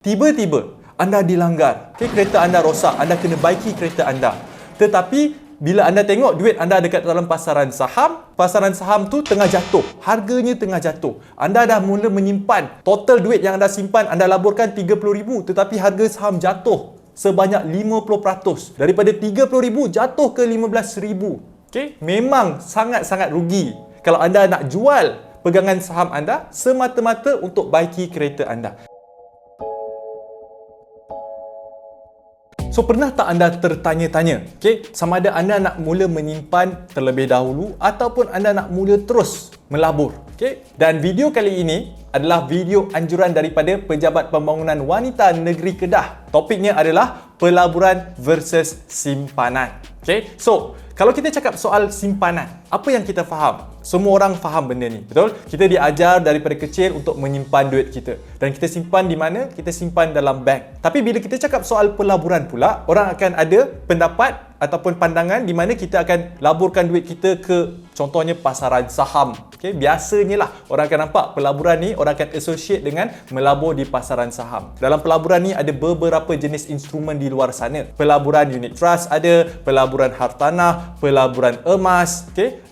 Tiba-tiba anda dilanggar, kereta anda rosak, anda kena baiki kereta anda. Tetapi bila anda tengok duit anda dekat dalam pasaran saham tu tengah jatuh, harganya tengah jatuh. Anda dah mula menyimpan, total duit yang anda simpan anda laburkan 30,000, tetapi harga saham jatuh sebanyak 50%. Daripada 30,000 jatuh ke 15,000. Memang sangat-sangat rugi kalau anda nak jual pegangan saham anda semata-mata untuk baiki kereta anda. So, pernah tak anda tertanya-tanya, sama ada anda nak mula menyimpan terlebih dahulu ataupun anda nak mula terus melabur? Dan video kali ini adalah video anjuran daripada Pejabat Pembangunan Wanita Negeri Kedah. Topiknya adalah pelaburan versus simpanan. So, kalau kita cakap soal simpanan, apa yang kita faham? Semua orang faham benda ni, betul? Kita diajar daripada kecil untuk menyimpan duit kita. Dan kita simpan di mana? Kita simpan dalam bank. Tapi bila kita cakap soal pelaburan pula, orang akan ada pendapat ataupun pandangan di mana kita akan laburkan duit kita ke contohnya pasaran saham. Biasanya lah orang akan nampak pelaburan ni orang akan associate dengan melabur di pasaran saham. Dalam pelaburan ni ada beberapa jenis instrumen di luar sana. Pelaburan unit trust ada, pelaburan hartanah, pelaburan emas,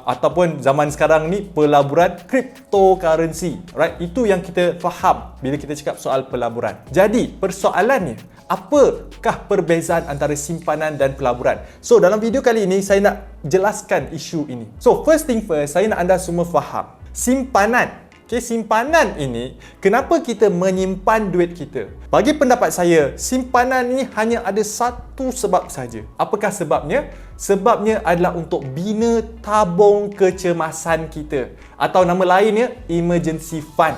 ataupun zaman sekarang ni pelaburan cryptocurrency. Itu yang kita faham bila kita cakap soal pelaburan. Jadi, persoalannya, apakah perbezaan antara simpanan dan pelaburan? So, dalam video kali ini saya nak jelaskan isu ini. So, first thing first, saya nak anda semua faham. Simpanan. Simpanan ini, kenapa kita menyimpan duit kita? Bagi pendapat saya, simpanan ini hanya ada satu sebab saja. Apakah sebabnya? Sebabnya adalah untuk bina tabung kecemasan kita. Atau nama lainnya, emergency fund.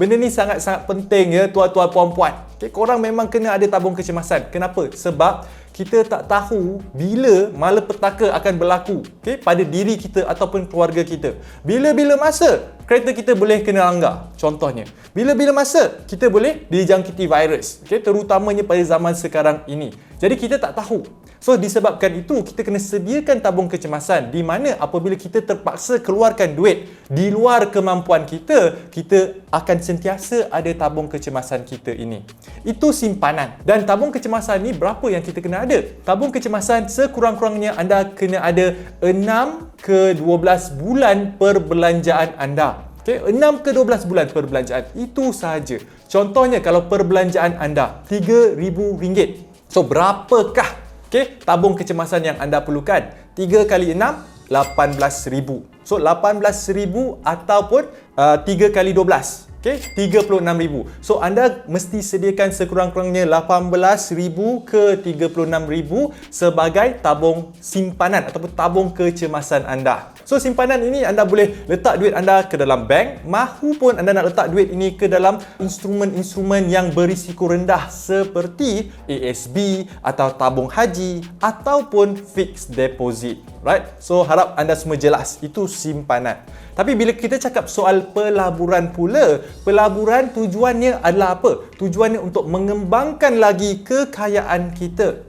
Benda ni sangat-sangat penting ya tuan-tuan puan-puan. Korang memang kena ada tabung kecemasan. Kenapa? Sebab kita tak tahu bila malapetaka akan berlaku pada diri kita ataupun keluarga kita. Bila-bila masa kereta kita boleh kena langgar. Contohnya, bila-bila masa kita boleh dijangkiti virus. Terutamanya pada zaman sekarang ini. Jadi kita tak tahu. So, disebabkan itu, kita kena sediakan tabung kecemasan di mana apabila kita terpaksa keluarkan duit di luar kemampuan kita, kita akan sentiasa ada tabung kecemasan kita ini. Itu simpanan. Dan tabung kecemasan ni berapa yang kita kena ada? Tabung kecemasan sekurang-kurangnya anda kena ada 6 ke 12 bulan perbelanjaan anda. 6 ke 12 bulan perbelanjaan. Itu sahaja. Contohnya kalau perbelanjaan anda RM3,000. So, berapakah tabung kecemasan yang anda perlukan? 3 kali 6, 18,000. So, 18,000 ataupun 3 kali 12. 36,000. So, anda mesti sediakan sekurang-kurangnya 18,000 ke 36,000 sebagai tabung simpanan ataupun tabung kecemasan anda. So, simpanan ini anda boleh letak duit anda ke dalam bank, mahupun anda nak letak duit ini ke dalam instrumen-instrumen yang berisiko rendah seperti ASB atau tabung haji ataupun fixed deposit. So, harap anda semua jelas. Itu simpanan. Tapi bila kita cakap soal pelaburan pula, pelaburan tujuannya adalah apa? Tujuannya untuk mengembangkan lagi kekayaan kita.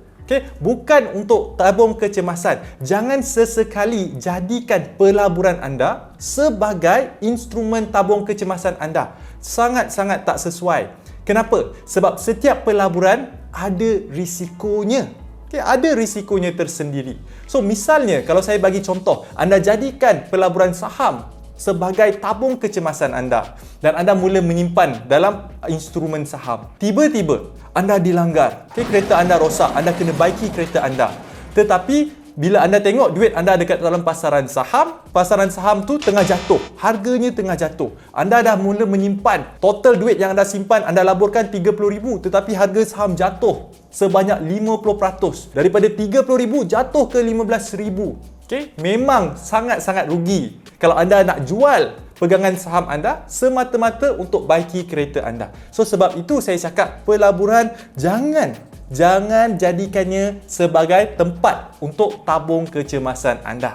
Bukan untuk tabung kecemasan. Jangan sesekali jadikan pelaburan anda sebagai instrumen tabung kecemasan anda. Sangat-sangat tak sesuai. Kenapa? Sebab setiap pelaburan ada risikonya. Ada risikonya tersendiri. So, misalnya kalau saya bagi contoh, anda jadikan pelaburan saham sebagai tabung kecemasan anda dan anda mula menyimpan dalam instrumen saham. Tiba-tiba anda dilanggar, kereta anda rosak, anda kena baiki kereta anda. Tetapi bila anda tengok duit anda dekat dalam pasaran saham tu tengah jatuh, harganya tengah jatuh. Anda dah mula menyimpan, total duit yang anda simpan anda laburkan 30,000, tetapi harga saham jatuh sebanyak 50%. Daripada 30,000 jatuh ke 15,000. Memang sangat-sangat rugi kalau anda nak jual pegangan saham anda semata-mata untuk baiki kereta anda. So, sebab itu saya cakap pelaburan jangan jadikannya sebagai tempat untuk tabung kecemasan anda.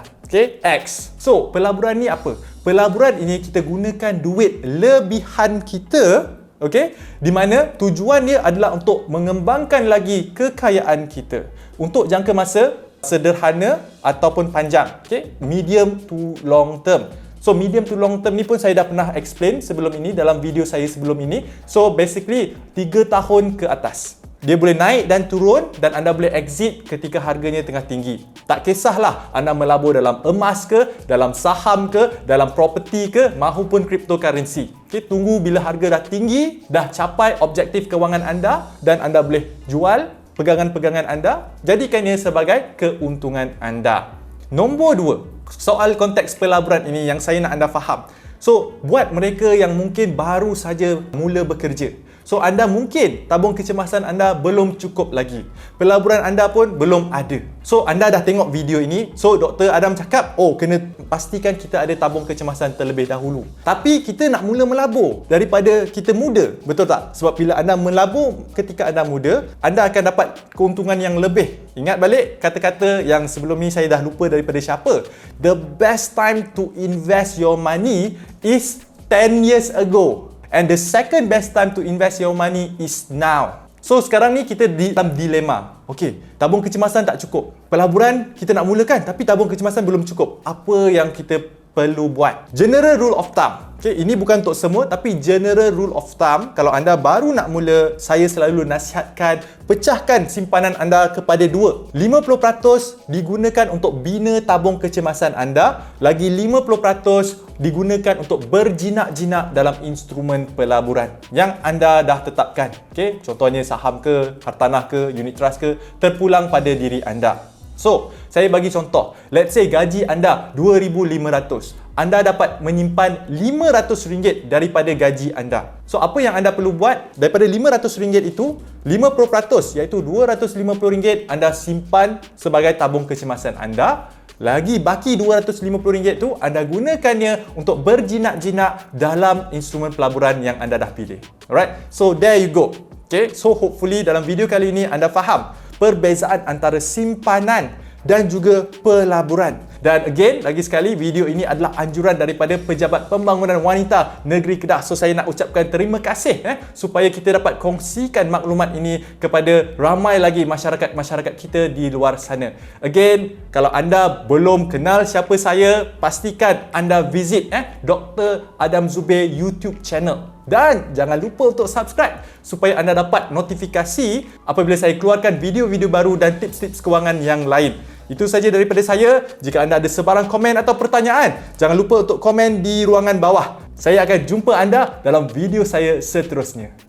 X. So, pelaburan ni apa? Pelaburan ini kita gunakan duit lebihan kita, di mana tujuan dia adalah untuk mengembangkan lagi kekayaan kita untuk jangka masa sederhana ataupun panjang, medium to long term. So, So medium to long term ni pun saya dah pernah explain sebelum ini dalam video saya sebelum ini. So basically 3 tahun ke atas. Dia boleh naik dan turun dan anda boleh exit ketika harganya tengah tinggi. Tak kisahlah anda melabur dalam emas ke, dalam saham ke, dalam property ke, mahupun cryptocurrency. Okay, tunggu bila harga dah tinggi, dah capai objektif kewangan anda dan anda boleh jual pegangan-pegangan anda, jadikannya sebagai keuntungan anda. Nombor 2, soal konteks pelaburan ini yang saya nak anda faham. So, buat mereka yang mungkin baru saja mula bekerja. So, anda mungkin tabung kecemasan anda belum cukup lagi. Pelaburan anda pun belum ada. So, anda dah tengok video ini. So, Dr. Adam cakap, kena pastikan kita ada tabung kecemasan terlebih dahulu. Tapi, kita nak mula melabur daripada kita muda. Betul tak? Sebab bila anda melabur ketika anda muda, anda akan dapat keuntungan yang lebih. Ingat balik kata-kata yang sebelum ni saya dah lupa daripada siapa. The best time to invest your money is 10 years ago. And the second best time to invest your money is now. So sekarang ni kita dalam dilema. Okey, tabung kecemasan tak cukup. Pelaburan kita nak mulakan tapi tabung kecemasan belum cukup. Apa yang kita perlu buat? General rule of thumb. Okay, ini bukan untuk semua tapi general rule of thumb, kalau anda baru nak mula, saya selalu nasihatkan pecahkan simpanan anda kepada 2. 50% digunakan untuk bina tabung kecemasan anda, lagi 50% digunakan untuk berjinak-jinak dalam instrumen pelaburan yang anda dah tetapkan. Okay, contohnya saham ke, hartanah ke, unit trust ke, terpulang pada diri anda. So, saya bagi contoh. Let's say gaji anda RM2,500. Anda dapat menyimpan RM500 daripada gaji anda. So, apa yang anda perlu buat? Daripada RM500 itu, 50% iaitu RM250 anda simpan sebagai tabung kecemasan anda. Lagi baki RM250 tu anda gunakannya untuk berjinak-jinak dalam instrumen pelaburan yang anda dah pilih. Alright? So, there you go. Okay? So, hopefully dalam video kali ini anda faham perbezaan antara simpanan dan juga pelaburan. Dan again, lagi sekali, video ini adalah anjuran daripada Pejabat Pembangunan Wanita Negeri Kedah. So, saya nak ucapkan terima kasih supaya kita dapat kongsikan maklumat ini kepada ramai lagi masyarakat-masyarakat kita di luar sana. Again, kalau anda belum kenal siapa saya, pastikan anda visit Dr. Adam Zubair YouTube channel. Dan jangan lupa untuk subscribe supaya anda dapat notifikasi apabila saya keluarkan video-video baru dan tips-tips kewangan yang lain. Itu saja daripada saya. Jika anda ada sebarang komen atau pertanyaan, jangan lupa untuk komen di ruangan bawah. Saya akan jumpa anda dalam video saya seterusnya.